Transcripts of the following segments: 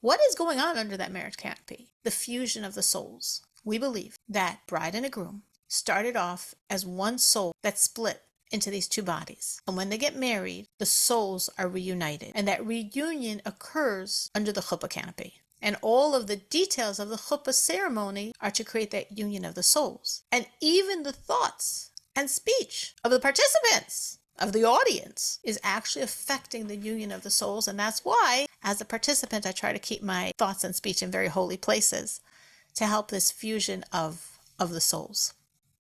What is going on under that marriage canopy? The fusion of the souls. We believe that bride and a groom started off as one soul that split into these two bodies. And when they get married, the souls are reunited. And that reunion occurs under the chuppah canopy. And all of the details of the chuppah ceremony are to create that union of the souls. And even the thoughts and speech of the participants, of the audience, is actually affecting the union of the souls. And that's why, as a participant, I try to keep my thoughts and speech in very holy places to help this fusion of the souls.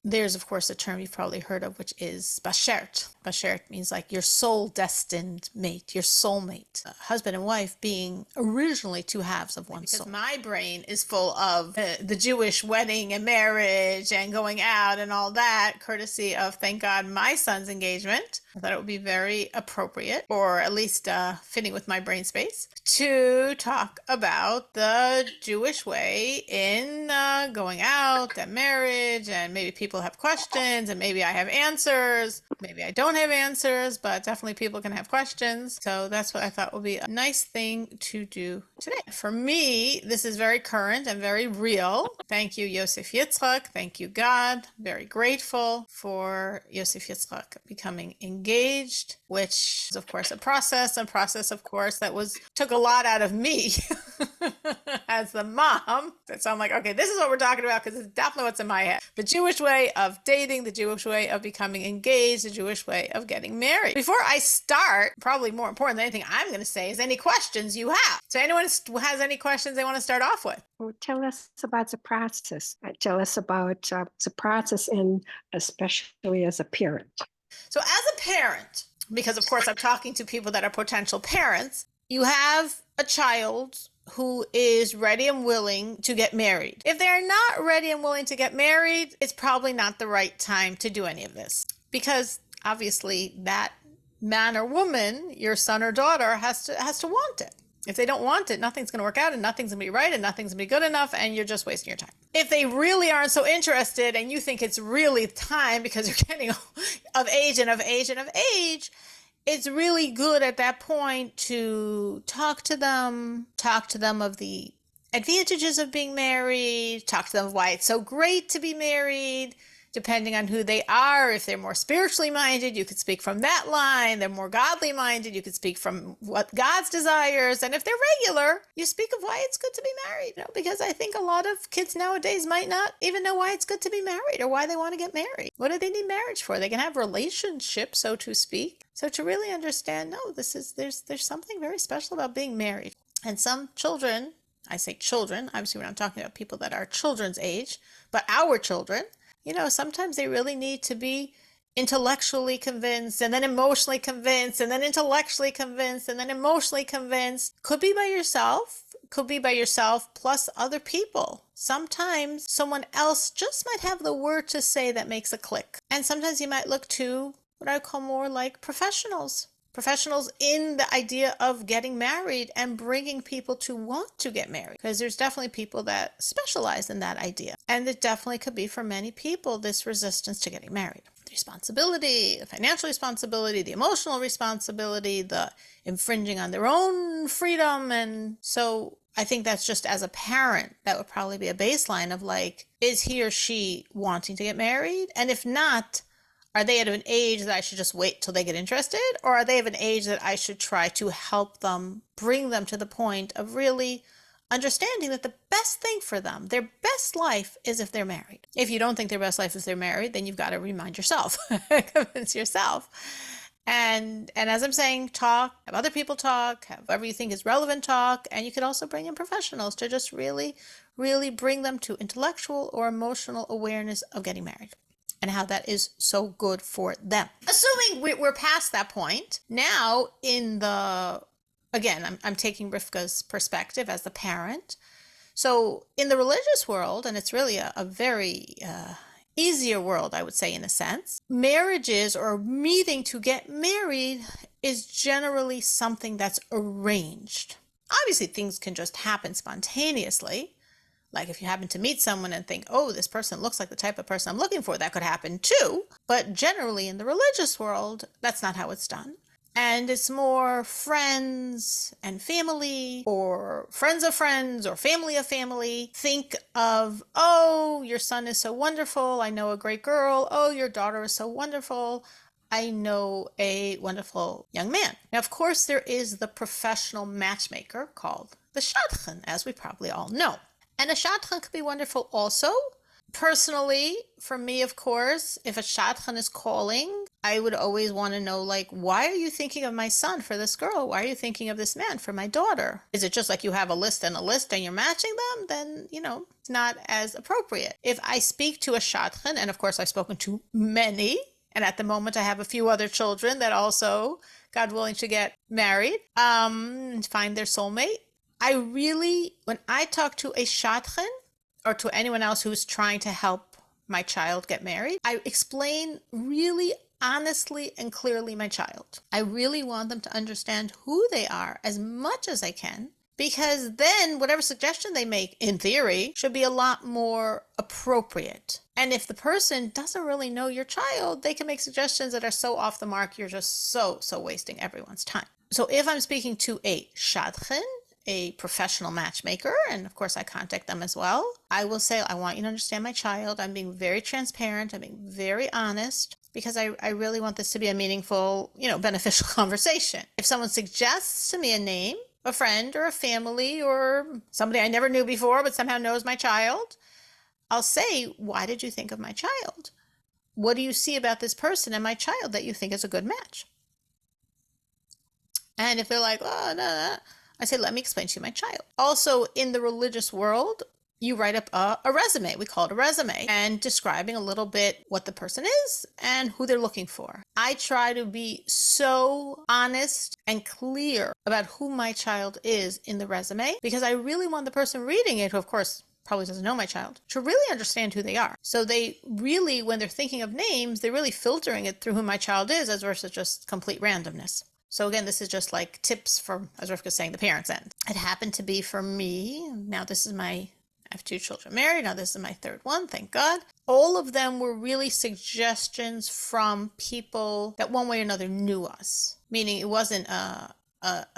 There's, of course, a term you've probably heard of, which is bashert. Bashert means like your soul-destined mate, your soulmate. Husband and wife being originally two halves of one soul. Because my brain is full of the Jewish wedding and marriage and going out and all that, courtesy of, thank God, my son's engagement. I thought it would be very appropriate, or at least fitting with my brain space, to talk about the Jewish way in going out and marriage, and maybe people have questions and maybe I have answers. Maybe I don't have answers, but definitely people can have questions. So that's what I thought would be a nice thing to do today. For me, this is very current and very real. Thank you, Yosef Yitzchak. Thank you, God. Very grateful for Yosef Yitzchak becoming engaged, which is, of course, a process, of course, that took a lot out of me as the mom. So I'm like, okay, this is what we're talking about because it's definitely what's in my head. The Jewish way of dating, the Jewish way of becoming engaged, the Jewish way of getting married. Before I start, probably more important than anything I'm going to say is any questions you have. So anyone has any questions they want to start off with? Well, tell us about the process. Tell us about the process, and especially as a parent. So as a parent, because of course I'm talking to people that are potential parents, you have a child who is ready and willing to get married. If they're not ready and willing to get married, it's probably not the right time to do any of this. Because obviously that man or woman, your son or daughter, has to want it. If they don't want it, nothing's going to work out and nothing's going to be right and nothing's going to be good enough and you're just wasting your time. If they really aren't so interested and you think it's really time because you're getting of age, it's really good at that point to talk to them of the advantages of being married, talk to them of why it's so great to be married. Depending on who they are, if they're more spiritually minded, you could speak from that line. They're more godly minded, you could speak from what God's desires. And if they're regular, you speak of why it's good to be married. Because I think a lot of kids nowadays might not even know why it's good to be married or why they want to get married. What do they need marriage for? They can have relationships, so to speak. So to really understand, no, there's something very special about being married. And some children, I say children, obviously we're not talking about people that are children's age, but our children, sometimes they really need to be intellectually convinced and then emotionally convinced and then intellectually convinced and then emotionally convinced. Could be by yourself plus other people. Sometimes someone else just might have the word to say that makes a click. And sometimes you might look to what I call more like professionals in the idea of getting married and bringing people to want to get married. Because there's definitely people that specialize in that idea. And it definitely could be for many people this resistance to getting married. The responsibility, the financial responsibility, the emotional responsibility, the infringing on their own freedom. And so I think that's just as a parent, that would probably be a baseline of like, is he or she wanting to get married? And if not, are they at an age that I should just wait till they get interested? Or are they of an age that I should try to help them, bring them to the point of really understanding that the best thing for them, their best life, is if they're married. If you don't think their best life is if they're married, then you've got to remind yourself, convince yourself. And as I'm saying, talk, have other people talk, have whatever you think is relevant talk, and you could also bring in professionals to just really, really bring them to intellectual or emotional awareness of getting married. And how that is so good for them. Assuming we're past that point, now again, I'm taking Rivka's perspective as the parent. So in the religious world, and it's really a very easier world, I would say, in a sense, marriages or meeting to get married is generally something that's arranged. Obviously, things can just happen spontaneously. Like if you happen to meet someone and think, oh, this person looks like the type of person I'm looking for, that could happen too. But generally in the religious world, that's not how it's done. And it's more friends and family, or friends of friends, or family of family. Think of, oh, your son is so wonderful. I know a great girl. Oh, your daughter is so wonderful. I know a wonderful young man. Now, of course, there is the professional matchmaker called the shadchan, as we probably all know. And a shadchan could be wonderful also. Personally, for me, of course, if a shadchan is calling, I would always want to know, like, why are you thinking of my son for this girl? Why are you thinking of this man for my daughter? Is it just like you have a list and you're matching them? Then, it's not as appropriate. If I speak to a shadchan, and of course I've spoken to many, and at the moment I have a few other children that also, God willing, to get married, and find their soulmate. When I talk to a shadchan, or to anyone else who's trying to help my child get married, I explain really honestly and clearly my child. I really want them to understand who they are as much as I can, because then whatever suggestion they make, in theory, should be a lot more appropriate. And if the person doesn't really know your child, they can make suggestions that are so off the mark, you're just so wasting everyone's time. So if I'm speaking to a shadchan, a professional matchmaker, and of course I contact them as well, I will say, I want you to understand my child. I'm being very transparent. I'm being very honest, because I really want this to be a meaningful, beneficial conversation. If someone suggests to me a name, a friend or a family or somebody I never knew before but somehow knows my child, I'll say, why did you think of my child? What do you see about this person and my child that you think is a good match? And if they're like, oh, no, I say, let me explain to you my child. Also, in the religious world, you write up a resume. We call it a resume, and describing a little bit what the person is and who they're looking for. I try to be so honest and clear about who my child is in the resume, because I really want the person reading it, who of course probably doesn't know my child, to really understand who they are. So they really, when they're thinking of names, they're really filtering it through who my child is, as versus just complete randomness. So again, this is just like tips from, as Rivka was saying, the parents' end. It happened to be for me. Now I have 2 children married. Now this is my 3rd one, thank God. All of them were really suggestions from people that one way or another knew us. Meaning it wasn't a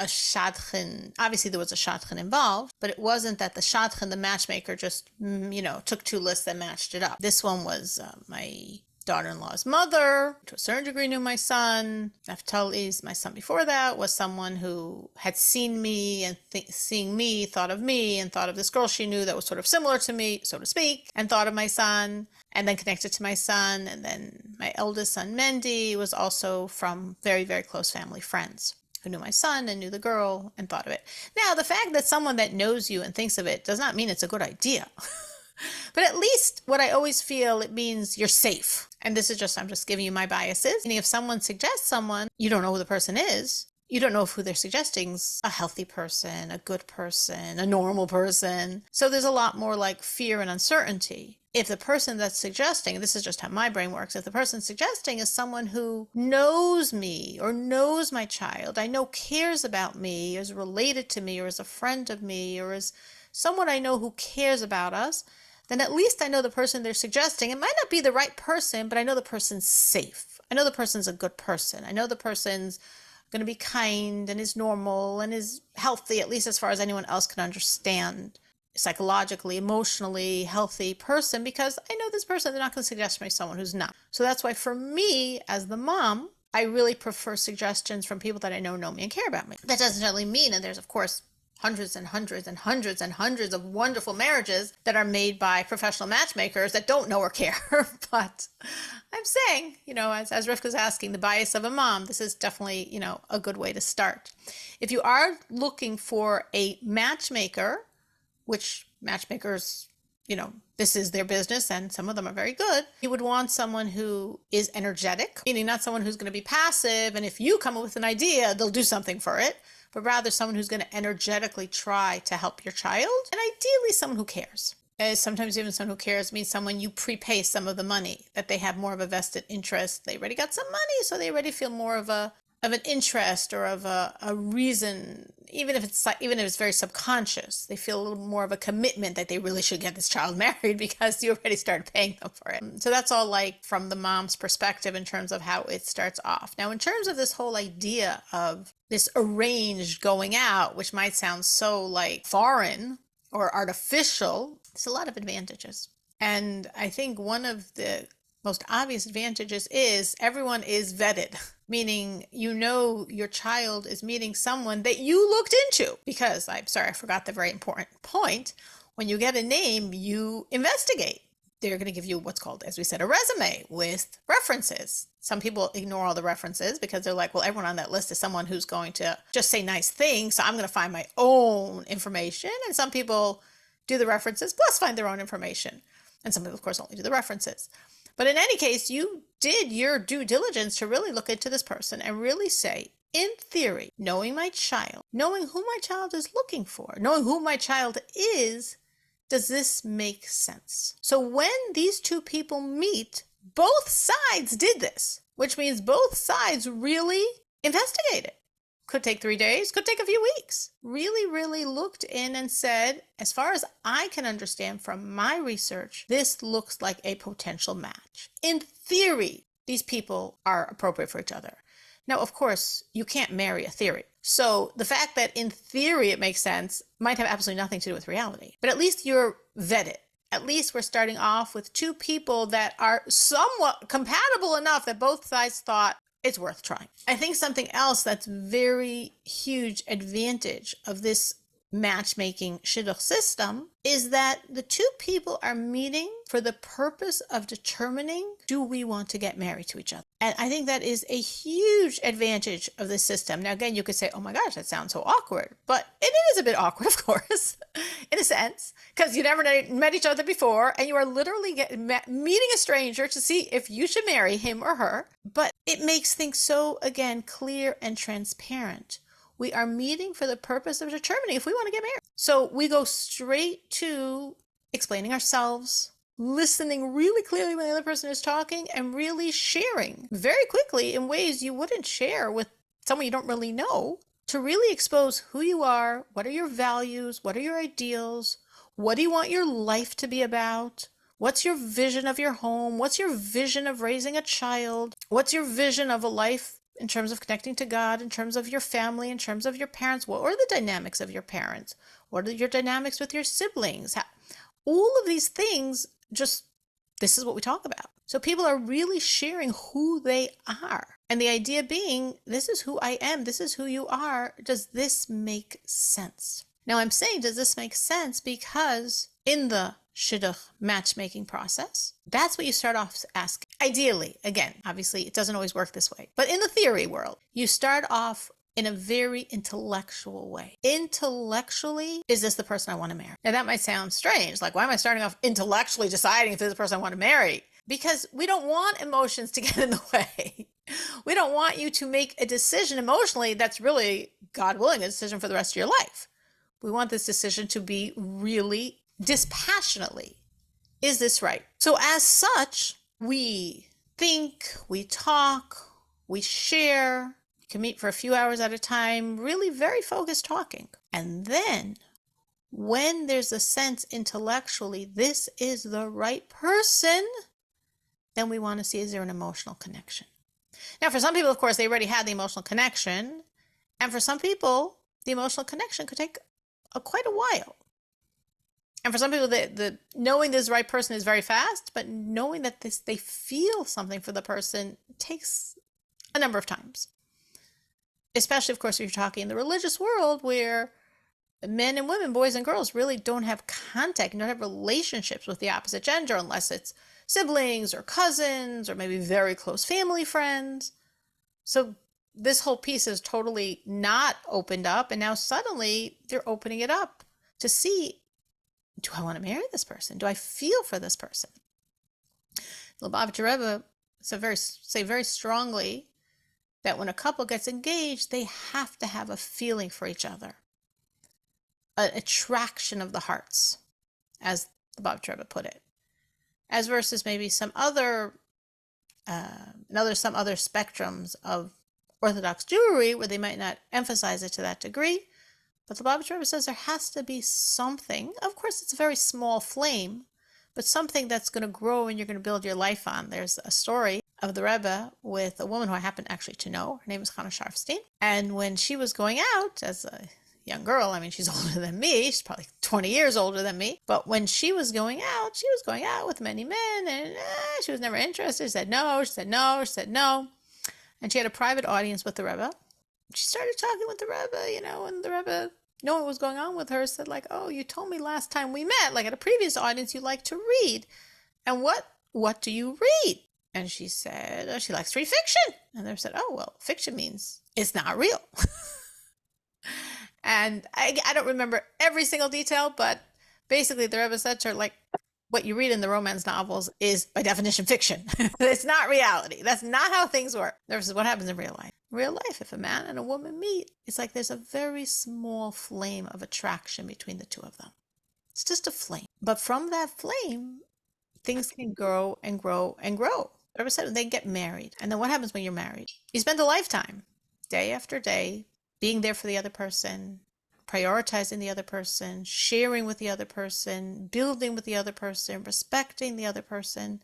shadchan. Obviously there was a shadchan involved, but it wasn't that the shadchan, the matchmaker, just, took 2 lists and matched it up. This one was my daughter-in-law's mother, to a certain degree knew my son. Naftali's, my son before that, was someone who had seen me and seeing me, thought of me and thought of this girl she knew that was sort of similar to me, so to speak, and thought of my son, and then connected to my son. And then my eldest son, Mendy, was also from very, very close family friends who knew my son and knew the girl and thought of it. Now, the fact that someone that knows you and thinks of it does not mean it's a good idea. But at least what I always feel, it means you're safe. And this is just, I'm just giving you my biases. And if someone suggests someone, you don't know who the person is. You don't know if who they're suggesting is a healthy person, a good person, a normal person. So there's a lot more like fear and uncertainty. If the person that's suggesting, and this is just how my brain works, if the person suggesting is someone who knows me or knows my child, I know cares about me, is related to me, or is a friend of me, or is someone I know who cares about us, then at least I know the person they're suggesting. It might not be the right person, but I know the person's safe. I know the person's a good person. I know the person's going to be kind and is normal and is healthy, at least as far as anyone else can understand. Psychologically, emotionally healthy person, because I know this person, they're not going to suggest me someone who's not. So that's why for me, as the mom, I really prefer suggestions from people that I know me and care about me. That doesn't really mean, and there's of course hundreds and hundreds and hundreds and hundreds of wonderful marriages that are made by professional matchmakers that don't know or care. But I'm saying, as Rivka's asking, the bias of a mom, this is definitely, a good way to start. If you are looking for a matchmaker, which matchmakers, this is their business and some of them are very good, you would want someone who is energetic, meaning not someone who's going to be passive, and if you come up with an idea, they'll do something for it, but rather someone who's going to energetically try to help your child, and ideally someone who cares. Sometimes even someone who cares means someone you prepay some of the money, that they have more of a vested interest. They already got some money, so they already feel more of a an interest or of a reason, even if it's very subconscious. They feel a little more of a commitment that they really should get this child married because you already started paying them for it. So that's all like from the mom's perspective in terms of how it starts off. Now, in terms of this whole idea of this arranged going out, which might sound so like foreign or artificial, there's a lot of advantages. And I think one of the most obvious advantages is everyone is vetted, meaning your child is meeting someone that you looked into. Because, I'm sorry, I forgot the very important point. When you get a name, you investigate. They're going to give you what's called, as we said, a resume with references. Some people ignore all the references because they're like, well, everyone on that list is someone who's going to just say nice things, so I'm going to find my own information. And some people do the references plus find their own information. And some people, of course, only do the references. But in any case, you did your due diligence to really look into this person and really say, in theory, knowing my child, knowing who my child is looking for, knowing who my child is, does this make sense? So when these two people meet, both sides did this, which means both sides really investigated. Could take 3 days, could take a few weeks. Really, really looked in and said, as far as I can understand from my research, this looks like a potential match. In theory, these people are appropriate for each other. Now, of course, you can't marry a theory. So the fact that in theory it makes sense might have absolutely nothing to do with reality. But at least you're vetted. At least we're starting off with two people that are somewhat compatible enough that both sides thought, it's worth trying. I think something else that's very huge advantage of this matchmaking shidduch system is that the two people are meeting for the purpose of determining, do we want to get married to each other? And I think that is a huge advantage of this system. Now, again, you could say, oh my gosh, that sounds so awkward. But it is a bit awkward, of course, in a sense, because you never met each other before, and you are literally meeting a stranger to see if you should marry him or her. But it makes things so, again, clear and transparent. We are meeting for the purpose of determining if we want to get married. So we go straight to explaining ourselves, listening really clearly when the other person is talking, and really sharing very quickly in ways you wouldn't share with someone you don't really know, to really expose who you are, what are your values, what are your ideals, what do you want your life to be about, what's your vision of your home, what's your vision of raising a child, what's your vision of a life in terms of connecting to God, in terms of your family, in terms of your parents. What are the dynamics of your parents? What are your dynamics with your siblings? All of these things, just this is what we talk about. So people are really sharing who they are. And the idea being, this is who I am. This is who you are. Does this make sense? Now I'm saying, does this make sense? Because in the shidduch matchmaking process, that's what you start off asking. Ideally, again, obviously it doesn't always work this way, but in the theory world, you start off in a very intellectual way. Intellectually, is this the person I want to marry? Now that might sound strange. Like, why am I starting off intellectually deciding if this is the person I want to marry? Because we don't want emotions to get in the way. We don't want you to make a decision emotionally that's really, God willing, a decision for the rest of your life. We want this decision to be really dispassionately, is this right? So as such, we think, we talk, we share, we can meet for a few hours at a time, really very focused talking. And then when there's a sense intellectually, this is the right person, then we want to see, is there an emotional connection? Now, for some people, of course, they already had the emotional connection. And for some people, the emotional connection could take quite a while. And for some people, the knowing this right person is very fast, but knowing that they feel something for the person takes a number of times. Especially, of course, if you're talking in the religious world where men and women, boys and girls, really don't have contact, don't have relationships with the opposite gender unless it's siblings or cousins or maybe very close family friends. So this whole piece is totally not opened up, and now suddenly they're opening it up to see, do I want to marry this person? Do I feel for this person? Lubavitcher Rebbe say very strongly that when a couple gets engaged, they have to have a feeling for each other, an attraction of the hearts, as the Lubavitcher Rebbe put it, as versus maybe some other spectrums of Orthodox Jewry, where they might not emphasize it to that degree. But the Lubavitcher Rebbe says there has to be something. Of course, it's a very small flame, but something that's going to grow and you're going to build your life on. There's a story of the Rebbe with a woman who I happen actually to know. Her name is Chana Sharfstein. And when she was going out as a young girl, I mean, she's older than me. She's probably 20 years older than me. But when she was going out with many men, and she was never interested. She said no, she said no, she said no. And she had a private audience with the Rebbe. She started talking with the Rebbe, and the Rebbe, knowing what was going on with her, said like, oh, you told me last time we met, like at a previous audience, you like to read. And what do you read? And she said, oh, she likes to read fiction. And they said, oh, well, fiction means it's not real. And I don't remember every single detail, but basically the Rebbe said to her, like, what you read in the romance novels is, by definition, fiction. It's not reality. That's not how things work. Versus what happens in real life. Real life, if a man and a woman meet, it's like there's a very small flame of attraction between the two of them. It's just a flame. But from that flame, things can grow and grow and grow. The Rebbe said they get married. And then what happens when you're married? You spend a lifetime, day after day, being there for the other person, prioritizing the other person, sharing with the other person, building with the other person, respecting the other person.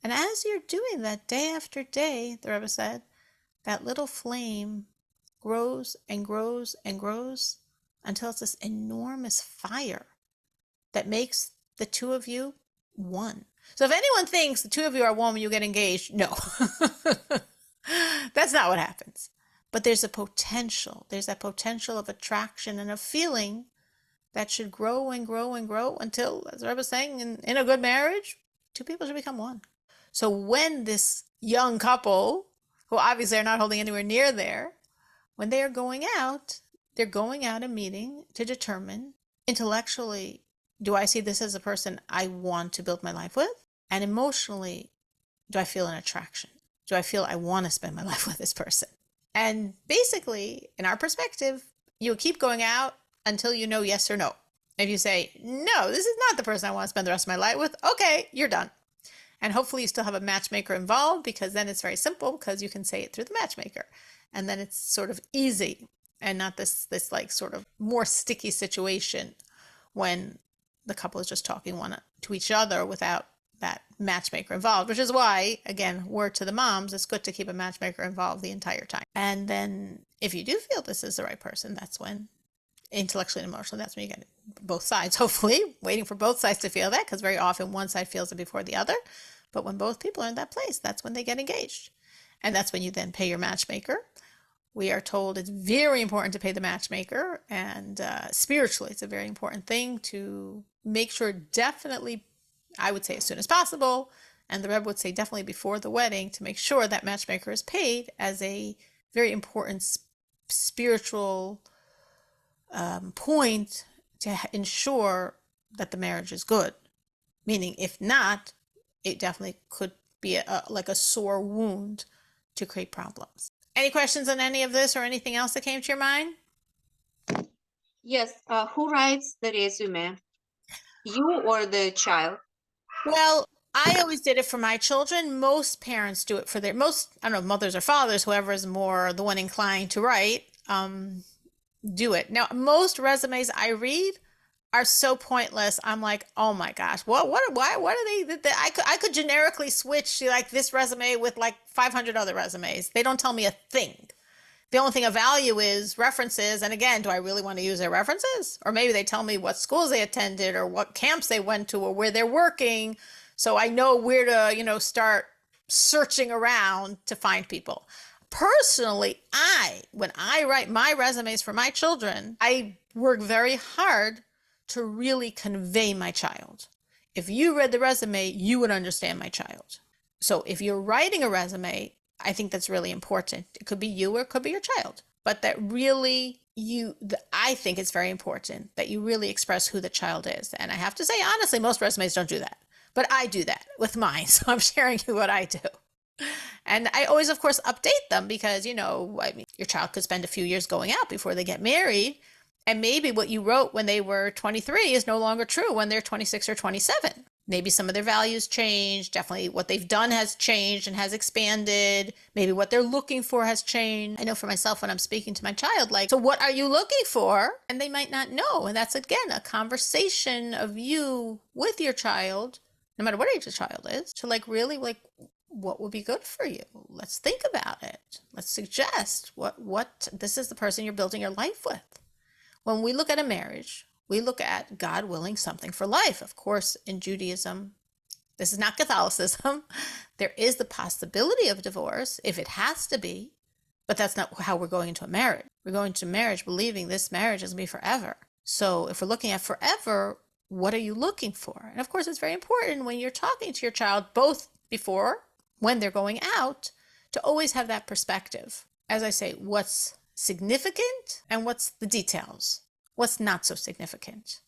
And as you're doing that day after day, the Rebbe said, that little flame grows and grows and grows until it's this enormous fire that makes the two of you one. So if anyone thinks the two of you are one when you get engaged, no. That's not what happens. But there's a potential. There's that potential of attraction and a feeling that should grow and grow and grow until, as the Rebbe is saying, in a good marriage, two people should become one. So when this young couple, who obviously are not holding anywhere near there, when they are going out, they're going out and meeting to determine intellectually, do I see this as a person I want to build my life with? And emotionally, do I feel an attraction? Do I feel I want to spend my life with this person? And basically, in our perspective, you keep going out until you know yes or no. If you say, no, this is not the person I want to spend the rest of my life with, okay, you're done. And hopefully you still have a matchmaker involved, because then it's very simple, because you can say it through the matchmaker. And then it's sort of easy and not this like sort of more sticky situation when the couple is just talking one to each other without that matchmaker involved, which is why, again, word to the moms, it's good to keep a matchmaker involved the entire time. And then if you do feel this is the right person, that's when, intellectually and emotionally, that's when you get both sides, hopefully, waiting for both sides to feel that, because very often one side feels it before the other. But when both people are in that place, that's when they get engaged. And that's when you then pay your matchmaker. We are told it's very important to pay the matchmaker, and spiritually, it's a very important thing to make sure, definitely, I would say as soon as possible, and the Rebbe would say definitely before the wedding, to make sure that matchmaker is paid as a very important spiritual point to ensure that the marriage is good. Meaning, if not, it definitely could be like a sore wound to create problems. Any questions on any of this or anything else that came to your mind? Yes. Who writes the resume? You or the child? Well, I always did it for my children. Most parents do it for I don't know, mothers or fathers, whoever is more the one inclined to write, do it. Now, most resumes I read are so pointless. I'm like, oh my gosh, why, what are they? I could generically switch to like this resume with like 500 other resumes. They don't tell me a thing. The only thing of value is references. And again, do I really want to use their references? Or maybe they tell me what schools they attended or what camps they went to or where they're working. So I know where to, start searching around to find people. Personally, when I write my resumes for my children, I work very hard to really convey my child. If you read the resume, you would understand my child. So if you're writing a resume, I think that's really important. It could be you or it could be your child, but that really I think it's very important that you really express who the child is. And I have to say, honestly, most resumes don't do that, but I do that with mine. So I'm sharing you what I do. And I always, of course, update them because, your child could spend a few years going out before they get married. And maybe what you wrote when they were 23 is no longer true when they're 26 or 27. Maybe some of their values changed. Definitely what they've done has changed and has expanded. Maybe what they're looking for has changed. I know for myself when I'm speaking to my child, like, so what are you looking for? And they might not know. And that's, again, a conversation of you with your child, no matter what age the child is, to like really like, what would be good for you? Let's think about it. Let's suggest what this is the person you're building your life with. When we look at a marriage, we look at God willing something for life. Of course, in Judaism, this is not Catholicism. There is the possibility of divorce if it has to be, but that's not how we're going into a marriage. We're going to marriage believing this marriage is going to be forever. So if we're looking at forever, what are you looking for? And of course, it's very important when you're talking to your child, both before, when they're going out, to always have that perspective. As I say, what's significant and what's the details? What's not so significant?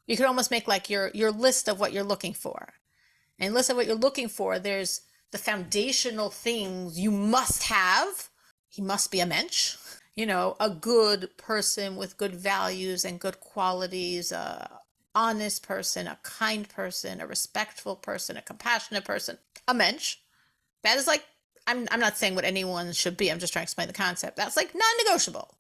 You could almost make like your list of what you're looking for. And list of what you're looking for, there's the foundational things you must have. He must be a mensch, a good person with good values and good qualities, a honest person, a kind person, a respectful person, a compassionate person, a mensch. That is like, I'm not saying what anyone should be. I'm just trying to explain the concept. That's like non-negotiable.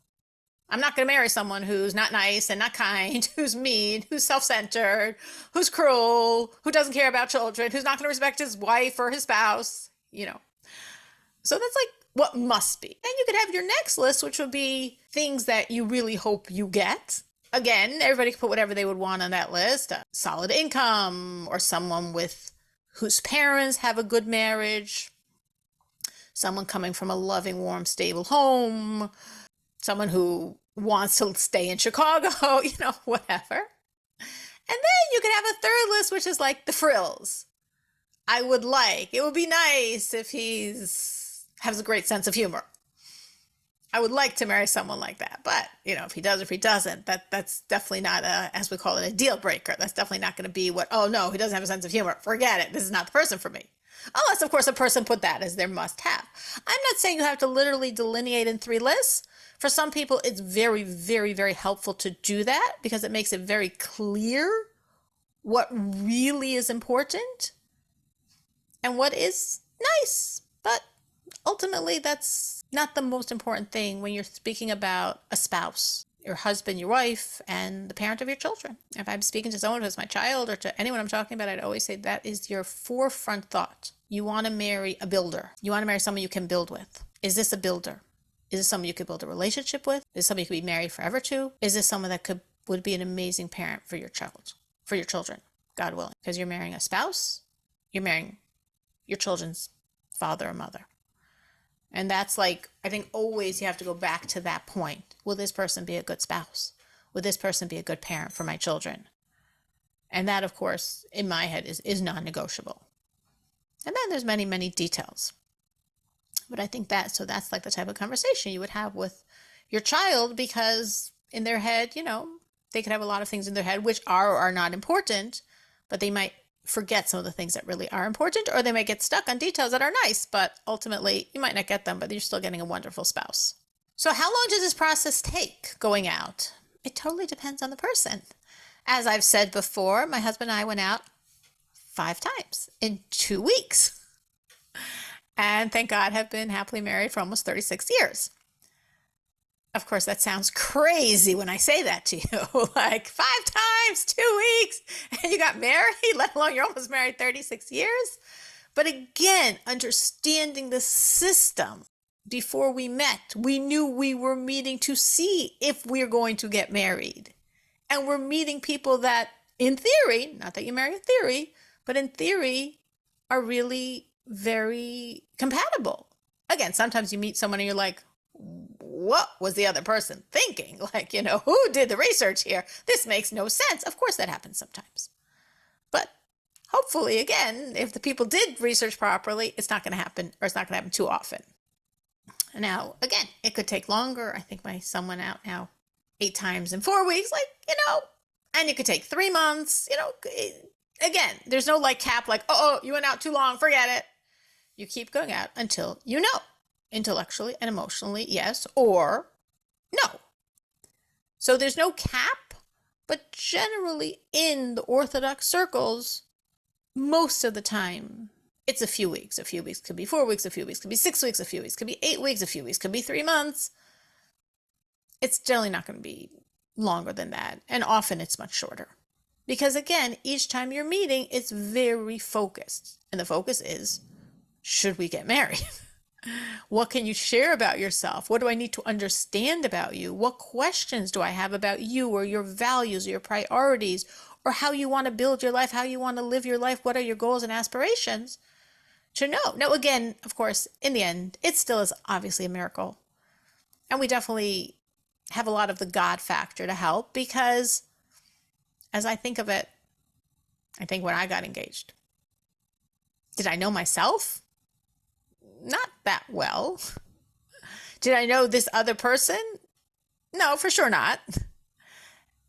I'm not going to marry someone who's not nice and not kind, who's mean, who's self-centered, who's cruel, who doesn't care about children, who's not going to respect his wife or his spouse, So that's like what must be. Then you could have your next list, which would be things that you really hope you get. Again, everybody can put whatever they would want on that list. A solid income, or someone whose parents have a good marriage, someone coming from a loving, warm, stable home, someone who wants to stay in Chicago, whatever. And then you could have a third list, which is like the frills. It would be nice if has a great sense of humor. I would like to marry someone like that. But, if he does or if he doesn't, that's definitely not as we call it, a deal breaker. That's definitely not going to be oh no, he doesn't have a sense of humor. Forget it. This is not the person for me. Unless, of course, a person put that as their must have. I'm not saying you have to literally delineate in 3 lists. For some people, it's very, very, very helpful to do that because it makes it very clear what really is important and what is nice. But ultimately, that's not the most important thing when you're speaking about a spouse, your husband, your wife, and the parent of your children. If I'm speaking to someone who's my child or to anyone I'm talking about, I'd always say that is your forefront thought. You want to marry a builder. You want to marry someone you can build with. Is this a builder? Is this someone you could build a relationship with? Is this someone you could be married forever to? Is this someone that would be an amazing parent for your children, God willing? Because you're marrying a spouse, you're marrying your children's father or mother. And that's like, I think always you have to go back to that point. Will this person be a good spouse? Will this person be a good parent for my children? And that, of course, in my head is non-negotiable. And then there's many, many details. But I think that's like the type of conversation you would have with your child, because in their head, they could have a lot of things in their head which are or are not important, but they might forget some of the things that really are important, or they might get stuck on details that are nice, but ultimately you might not get them, but you're still getting a wonderful spouse. So how long does this process take going out? It totally depends on the person. As I've said before, my husband and I went out 5 times in 2 weeks. And thank God have been happily married for almost 36 years. Of course, that sounds crazy when I say that to you. Like 5 times, 2 weeks, and you got married, let alone you're almost married 36 years. But again, understanding the system. Before we met, we knew we were meeting to see if we're going to get married. And we're meeting people that, in theory, not that you marry in theory, but in theory, are really very compatible. Again, sometimes you meet someone and you're like, what was the other person thinking? Like, who did the research here? This makes no sense. Of course, that happens sometimes. But hopefully, again, if the people did research properly, it's not going to happen, or it's not going to happen too often. Now, again, it could take longer. I think my son went out now 8 times in 4 weeks, and it could take 3 months, Again, there's no cap, you went out too long, forget it. You keep going out until you know. Intellectually and emotionally, yes or no. So there's no cap, but generally in the Orthodox circles, most of the time, it's a few weeks. A few weeks could be 4 weeks, a few weeks could be 6 weeks, a few weeks could be 8 weeks, a few weeks could be 3 months. It's generally not going to be longer than that. And often it's much shorter. Because again, each time you're meeting, it's very focused. And the focus is, should we get married? What can you share about yourself? What do I need to understand about you? What questions do I have about you or your values or your priorities or how you want to build your life, how you want to live your life? What are your goals and aspirations? To know. Now, again, of course, in the end, it still is obviously a miracle. And we definitely have a lot of the God factor to help because as I think of it, I think when I got engaged, did I know myself? Not that well. Did I know this other person? No, for sure not.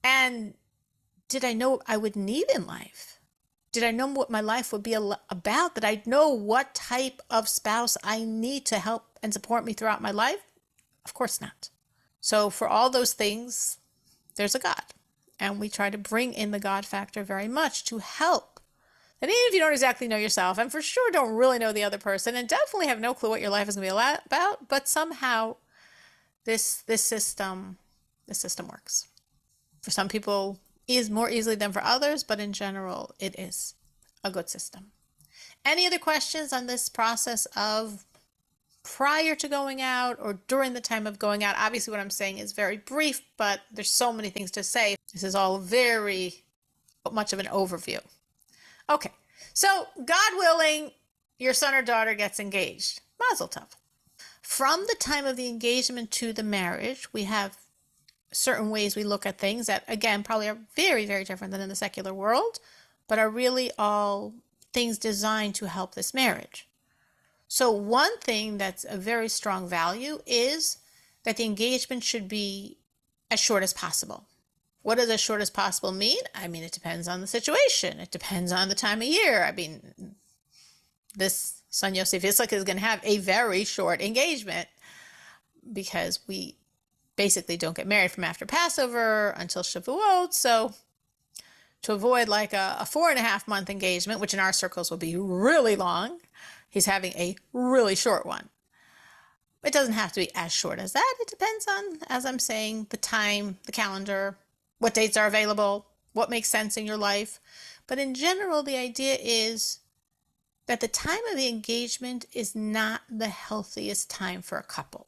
And did I know what I would need in life? Did I know what my life would be about? Did I know what type of spouse I need to help and support me throughout my life? Of course not. So for all those things, there's a God. And we try to bring in the God factor very much to help. And even if you don't exactly know yourself, and for sure don't really know the other person, and definitely have no clue what your life is going to be about, but somehow this system works. For some people, is more easily than for others, but in general, it is a good system. Any other questions on this process of prior to going out or during the time of going out? Obviously, what I'm saying is very brief, but there's so many things to say. This is all very much of an overview. Okay, so God willing, your son or daughter gets engaged. Mazel tov. From the time of the engagement to the marriage, we have certain ways we look at things that, again, probably are very, very different than in the secular world, but are really all things designed to help this marriage. So one thing that's a very strong value is that the engagement should be as short as possible. What does as short as possible mean? I mean, it depends on the situation. It depends on the time of year. I mean, this son Yosef Yitzchak is going to have a very short engagement because we basically don't get married from after Passover until Shavuot. So to avoid like a 4.5 month engagement, which in our circles will be really long, he's having a really short one. It doesn't have to be as short as that. It depends on, as I'm saying, the time, the calendar, what dates are available, what makes sense in your life. But in general, the idea is that the time of the engagement is not the healthiest time for a couple.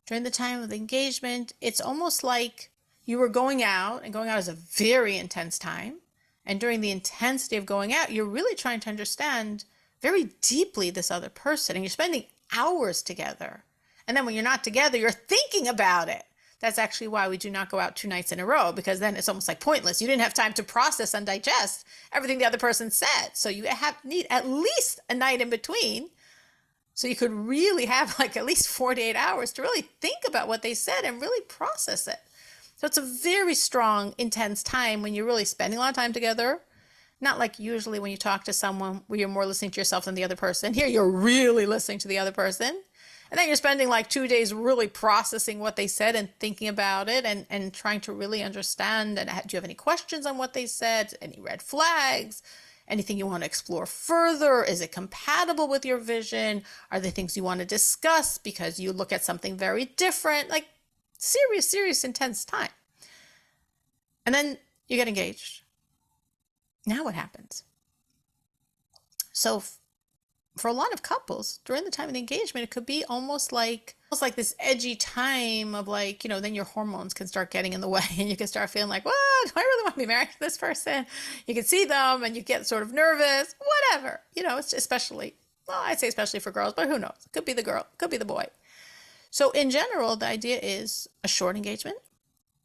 During the time of the engagement, it's almost like you were going out, and going out is a very intense time. And during the intensity of going out, you're really trying to understand very deeply this other person, and you're spending hours together. And then when you're not together, you're thinking about it. That's actually why we do not go out 2 nights in a row, because then it's almost like pointless. You didn't have time to process and digest everything the other person said. So you need at least a night in between. So you could really have like at least 48 hours to really think about what they said and really process it. So it's a very strong, intense time when you're really spending a lot of time together. Not like usually when you talk to someone where you're more listening to yourself than the other person. Here you're really listening to the other person. And then you're spending like 2 days really processing what they said and thinking about it and trying to really understand. And do you have any questions on what they said? Any red flags? Anything you want to explore further? Is it compatible with your vision? Are there things you want to discuss because you look at something very different? Like serious, intense time. And then you get engaged. Now what happens? So for a lot of couples, during the time of the engagement, it could be almost like this edgy time of like, then your hormones can start getting in the way and you can start feeling like, well, do I really want to be married to this person? You can see them and you get sort of nervous, whatever. It's especially, well, I'd say especially for girls, but who knows? It could be the girl, it could be the boy. So in general, the idea is a short engagement.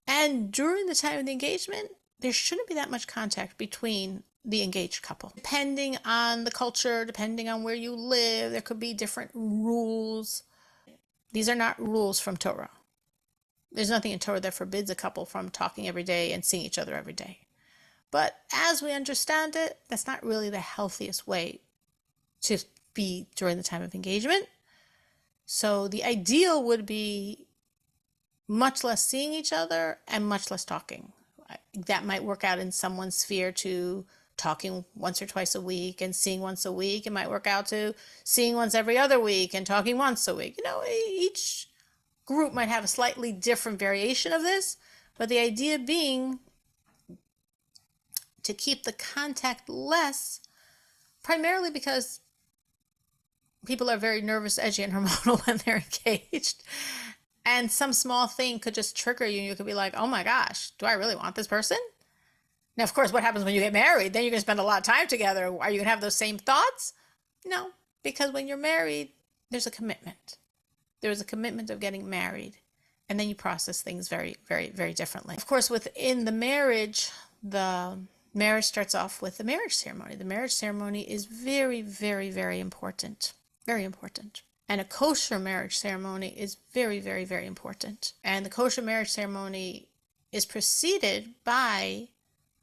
And during the time of the engagement, there shouldn't be that much contact between the engaged couple. Depending on the culture, depending on where you live, there could be different rules. These are not rules from Torah. There's nothing in Torah that forbids a couple from talking every day and seeing each other every day. But as we understand it, that's not really the healthiest way to be during the time of engagement. So the ideal would be much less seeing each other and much less talking. That might work out in someone's sphere to talking once or twice a week and seeing once a week. It might work out to seeing once every other week and talking once a week. Each group might have a slightly different variation of this, but the idea being to keep the contact less, primarily because people are very nervous, edgy, and hormonal when they're engaged. And some small thing could just trigger you. And you could be like, oh my gosh, do I really want this person? Now, of course, what happens when you get married? Then you're going to spend a lot of time together. Are you going to have those same thoughts? No, because when you're married, there's a commitment. There's a commitment of getting married. And then you process things very, very, very differently. Of course, within the marriage starts off with the marriage ceremony. The marriage ceremony is very, very, very important. Very important. And a kosher marriage ceremony is very, very, very important. And the kosher marriage ceremony is preceded by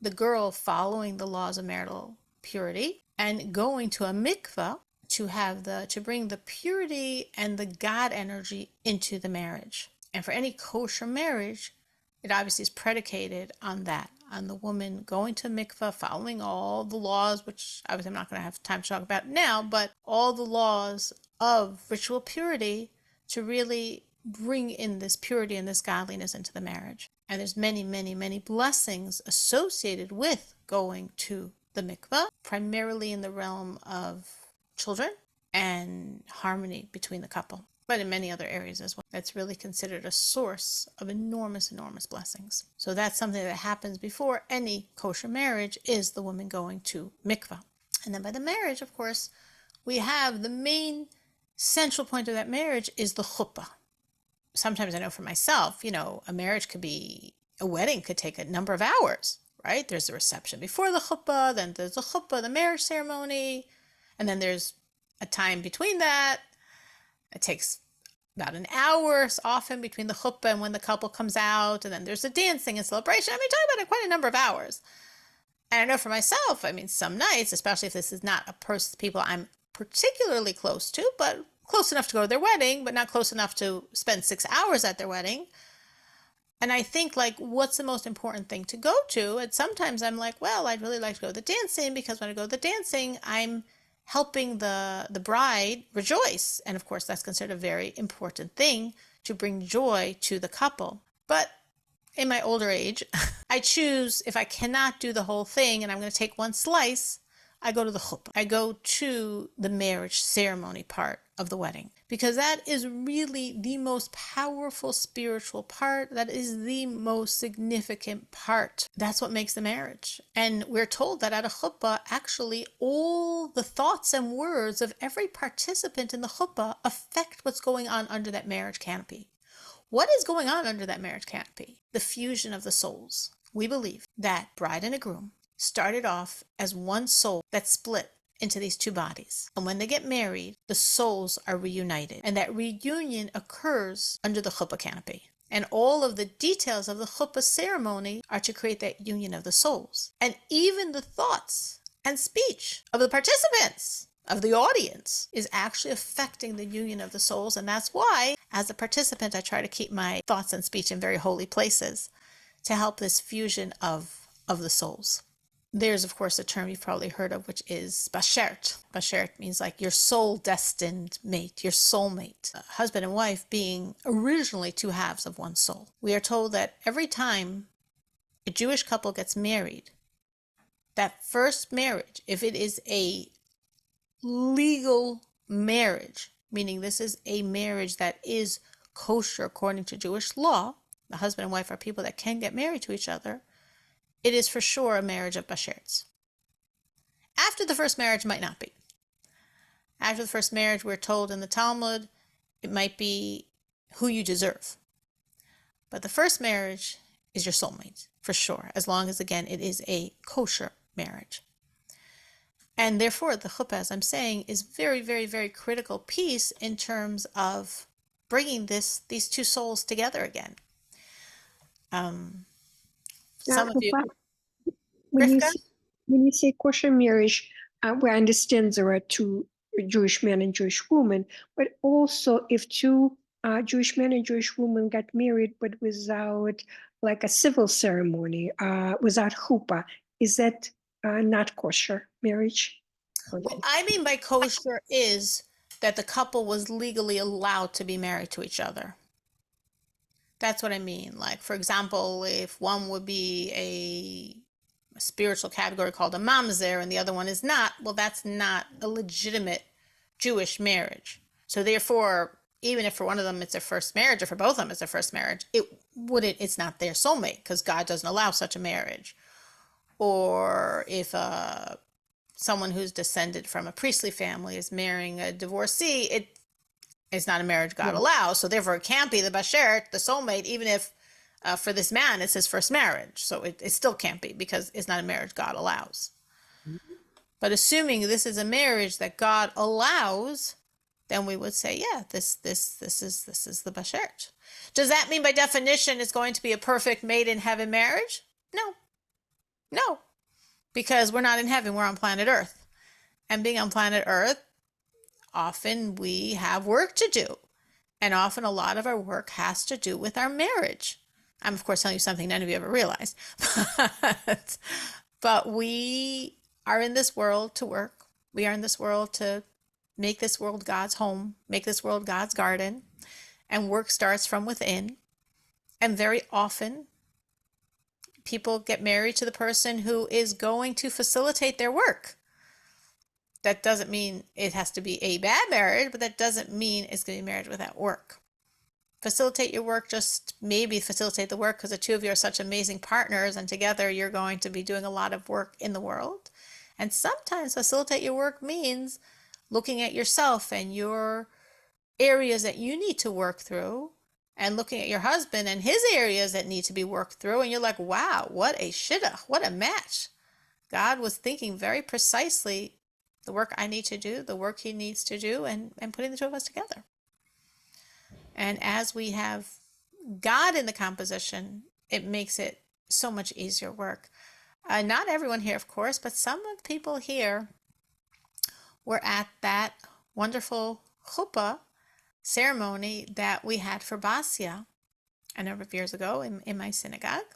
the girl following the laws of marital purity and going to a mikveh to bring the purity and the God energy into the marriage. And for any kosher marriage, it obviously is predicated on that, on the woman going to mikveh, following all the laws, which obviously I'm not going to have time to talk about now, but all the laws of ritual purity to really bring in this purity and this godliness into the marriage. And there's many, many, many blessings associated with going to the mikveh, primarily in the realm of children and harmony between the couple, but in many other areas as well. That's really considered a source of enormous, enormous blessings. So that's something that happens before any kosher marriage, is the woman going to mikveh. And then by the marriage, of course, we have the main central point of that marriage is the chuppah. Sometimes I know for myself, a wedding could take a number of hours, right? There's the reception before the chuppah, then there's the chuppah, the marriage ceremony, and then there's a time between that. It takes about an hour often between the chuppah and when the couple comes out, and then there's the dancing and celebration. Talking about quite a number of hours. And I know for myself, some nights, especially if this is not people I'm particularly close to, but close enough to go to their wedding, but not close enough to spend 6 hours at their wedding. And I think, what's the most important thing to go to? And sometimes I'm like, well, I'd really like to go to the dancing, because when I go to the dancing, I'm helping the bride rejoice. And of course, that's considered a very important thing to bring joy to the couple. But in my older age, I choose, if I cannot do the whole thing and I'm going to take one slice, I go to the chuppah. I go to the marriage ceremony part of the wedding, because that is really the most powerful spiritual part. That is the most significant part. That's what makes the marriage. And we're told that at a chuppah, actually, all the thoughts and words of every participant in the chuppah affect what's going on under that marriage canopy. What is going on under that marriage canopy? The fusion of the souls. We believe that bride and a groom started off as one soul that split into these two bodies. And when they get married, the souls are reunited. And that reunion occurs under the chuppah canopy. And all of the details of the chuppah ceremony are to create that union of the souls. And even the thoughts and speech of the participants, of the audience, is actually affecting the union of the souls. And that's why, as a participant, I try to keep my thoughts and speech in very holy places to help this fusion of the souls. There's, of course, a term you've probably heard of, which is bashert. Bashert means your soul-destined mate, your soulmate. Husband and wife being originally two halves of one soul. We are told that every time a Jewish couple gets married, that first marriage, if it is a legal marriage, meaning this is a marriage that is kosher according to Jewish law, the husband and wife are people that can get married to each other, it is for sure a marriage of basherts. After the first marriage, might not be. After the first marriage, we're told in the Talmud, it might be who you deserve. But the first marriage is your soulmate, for sure, as long as, again, it is a kosher marriage. And therefore, the chuppah, as I'm saying, is very, very, very critical piece in terms of bringing these two souls together again. Some of you, when Rivka? you say kosher marriage, we understand there are two Jewish men and Jewish women, but also if two Jewish men and Jewish women got married, but without a civil ceremony, without chuppah, is that not kosher marriage. What I mean by kosher is that the couple was legally allowed to be married to each other. That's what I mean. Like, for example, if one would be a spiritual category called a mamzer and the other one is not, well, that's not a legitimate Jewish marriage. So therefore, even if for one of them it's their first marriage or for both of them it's their first marriage, it's not their soulmate because God doesn't allow such a marriage. Or if someone who's descended from a priestly family is marrying a divorcee, it's not a marriage God allows. So therefore, it can't be the bashert, the soulmate, even if for this man it's his first marriage. So it still can't be because it's not a marriage God allows. But assuming this is a marriage that God allows, then we would say, yeah, this is the bashert. Does that mean by definition it's going to be a perfect made in heaven marriage? No, because we're not in heaven, we're on planet Earth. And being on planet Earth, often we have work to do. And often a lot of our work has to do with our marriage. I'm, of course, telling you something none of you ever realized. But we are in this world to work. We are in this world to make this world God's home, make this world God's garden. And work starts from within. And very often, people get married to the person who is going to facilitate their work. That doesn't mean it has to be a bad marriage, but that doesn't mean it's going to be marriage without work. Facilitate your work, just maybe facilitate the work because the two of you are such amazing partners and together you're going to be doing a lot of work in the world. And sometimes facilitate your work means looking at yourself and your areas that you need to work through and looking at your husband and his areas that need to be worked through. And you're like, wow, what a shidduch, what a match. God was thinking very precisely the work I need to do, the work he needs to do, and putting the two of us together. And as we have God in the composition, it makes it so much easier work. Not everyone here, of course, but some of the people here were at that wonderful chuppah ceremony that we had for Basia a number of years ago in my synagogue.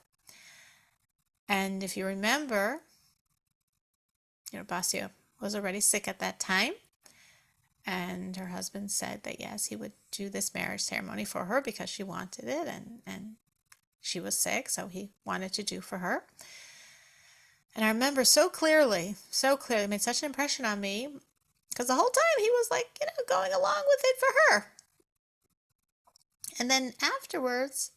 And if you remember, Basia was already sick at that time. And her husband said that, yes, he would do this marriage ceremony for her because she wanted it and she was sick, so he wanted to do for her. And I remember so clearly, it made such an impression on me because the whole time he was like, going along with it for her. And then afterwards,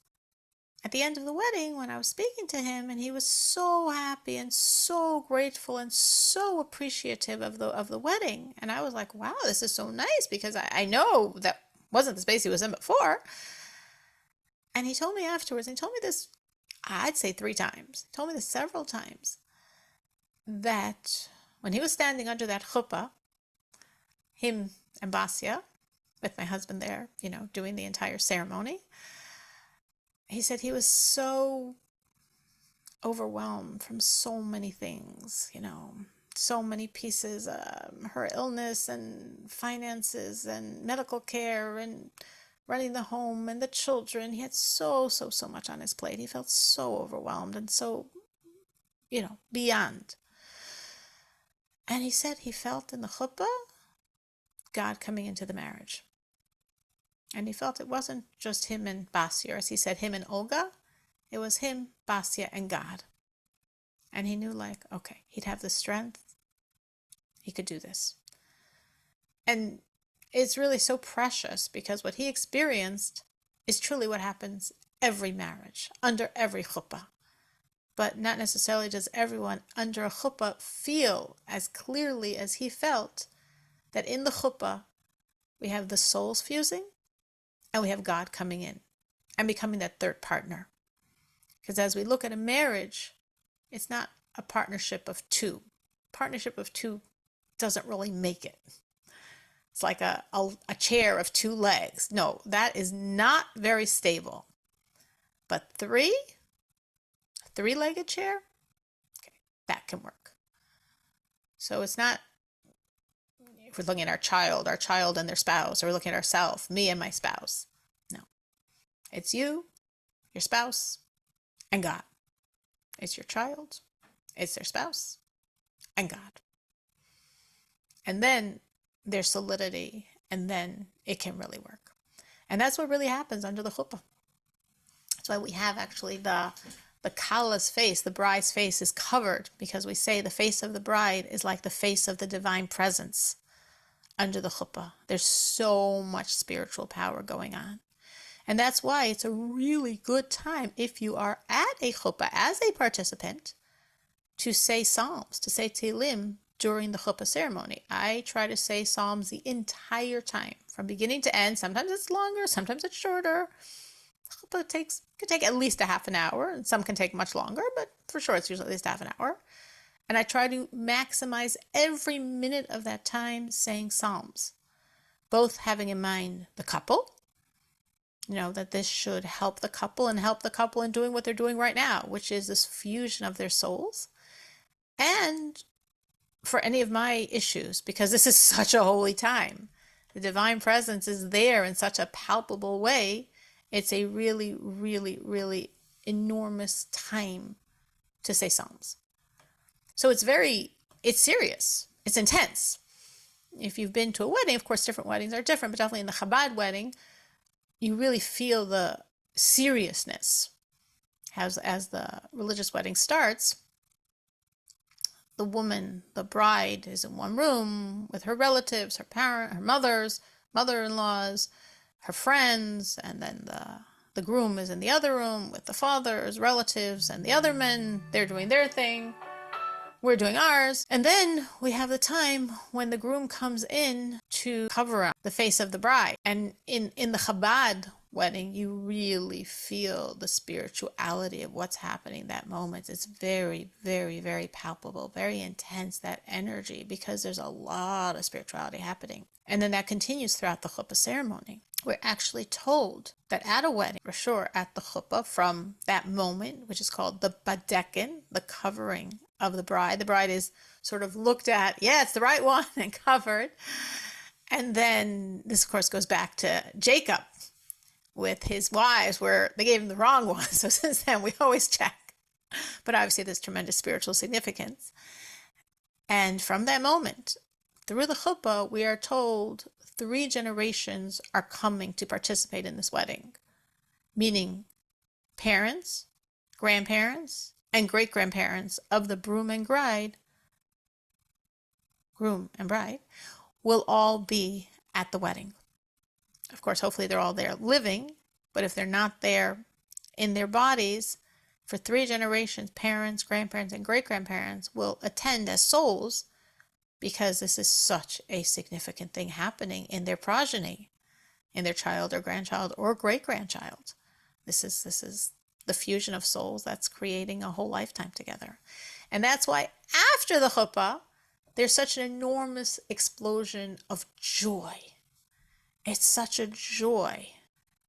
at the end of the wedding, when I was speaking to him, and he was so happy and so grateful and so appreciative of the wedding. And I was like, wow, this is so nice because I know that wasn't the space he was in before. And he told me afterwards, and he told me this, I'd say 3 times. He told me this several times, that when he was standing under that chuppah, him and Basia, with my husband there, doing the entire ceremony, he said he was so overwhelmed from so many things, so many pieces, her illness and finances and medical care and running the home and the children. He had so much on his plate. He felt so overwhelmed and so, beyond. And he said he felt in the chuppah God coming into the marriage. And he felt it wasn't just him and Basia, as he said, him and Olga. It was him, Basia, and God. And he knew, okay, he'd have the strength. He could do this. And it's really so precious because what he experienced is truly what happens every marriage, under every chuppah. But not necessarily does everyone under a chuppah feel as clearly as he felt that in the chuppah we have the souls fusing, and we have God coming in and becoming that third partner. Because as we look at a marriage, it's not a partnership of two. Partnership of two doesn't really make it. It's like a chair of 2 legs. No, that is not very stable. But 3, a 3-legged chair, okay, that can work. So it's not, if we're looking at our child and their spouse, or we're looking at ourselves, me and my spouse. No. It's you, your spouse, and God. It's your child, it's their spouse, and God. And then there's solidity, and then it can really work. And that's what really happens under the chuppah. That's why we have actually the Kala's face, the bride's face is covered, because we say the face of the bride is like the face of the divine presence under the chuppah. There's so much spiritual power going on. And that's why it's a really good time, if you are at a chuppah as a participant, to say psalms, to say Tehillim during the chuppah ceremony. I try to say psalms the entire time, from beginning to end. Sometimes it's longer, sometimes it's shorter. Chuppah can take at least a half an hour, and some can take much longer, but for sure it's usually at least half an hour. And I try to maximize every minute of that time saying psalms, both having in mind the couple, that this should help the couple and help the couple in doing what they're doing right now, which is this fusion of their souls. And for any of my issues, because this is such a holy time. The divine presence is there in such a palpable way. It's a really, really, really enormous time to say psalms. So it's serious. It's intense. If you've been to a wedding, of course, different weddings are different, but definitely in the Chabad wedding, you really feel the seriousness. As the religious wedding starts, the woman, the bride, is in one room with her relatives, her mothers, mother-in-laws, her friends, and then the groom is in the other room with the father's relatives and the other men. They're doing their thing. We're doing ours. And then we have the time when the groom comes in to cover up the face of the bride. And in the Chabad wedding, you really feel the spirituality of what's happening that moment. It's very, very, very palpable, very intense, that energy, because there's a lot of spirituality happening. And then that continues throughout the chuppah ceremony. We're actually told that at a wedding, for sure, at the chuppah, from that moment, which is called the badekin, the covering of the bride is sort of looked at, yeah, it's the right one, and covered. And then this, of course, goes back to Jacob with his wives, where they gave him the wrong one. So since then, we always check. But obviously, there's tremendous spiritual significance. And from that moment, through the chuppah, we are told 3 generations are coming to participate in this wedding, meaning parents, grandparents, and great-grandparents of the groom and bride will all be at the wedding. Of course, hopefully they're all there living, but if they're not there in their bodies, for 3 generations, parents, grandparents, and great-grandparents will attend as souls, because this is such a significant thing happening in their progeny, in their child or grandchild or great-grandchild. This is the fusion of souls that's creating a whole lifetime together. And that's why after the chuppah, there's such an enormous explosion of joy. It's such a joy,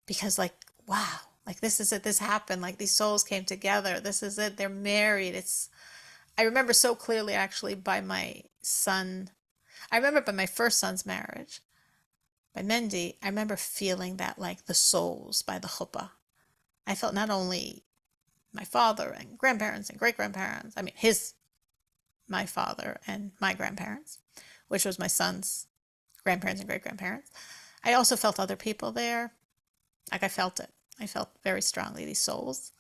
because wow, this is it, this happened, these souls came together, this is it, they're married. I remember so clearly, actually, by my first son's marriage, by Mendy, I remember feeling that, the souls by the chuppah. I felt not only my father and grandparents and great-grandparents, my father and my grandparents, which was my son's grandparents and great-grandparents. I also felt other people there. I felt it. I felt very strongly these souls.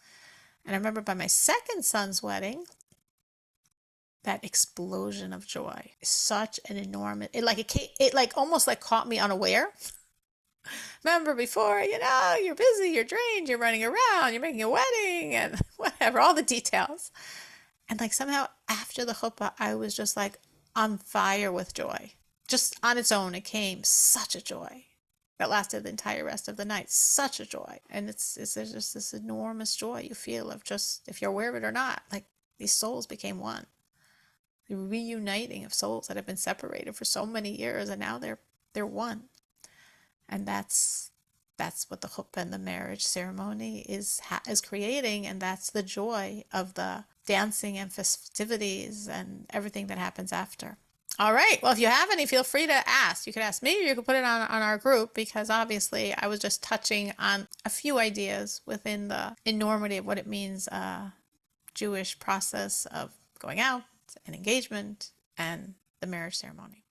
And I remember by my second son's wedding, that explosion of joy is such an enormous, it almost caught me unaware. Remember before, you're busy, you're drained, you're running around, you're making a wedding and whatever, all the details. And somehow after the chuppah, I was just on fire with joy. Just on its own, it came such a joy that lasted the entire rest of the night. Such a joy. And there's just this enormous joy you feel of just, if you're aware of it or not, these souls became one. The reuniting of souls that have been separated for so many years, and now they're one. And that's what the chuppah and the marriage ceremony is creating, and that's the joy of the dancing and festivities and everything that happens after. All right. Well, if you have any, feel free to ask. You could ask me, or you could put it on our group, because obviously I was just touching on a few ideas within the enormity of what it means, Jewish process of going out and engagement and the marriage ceremony.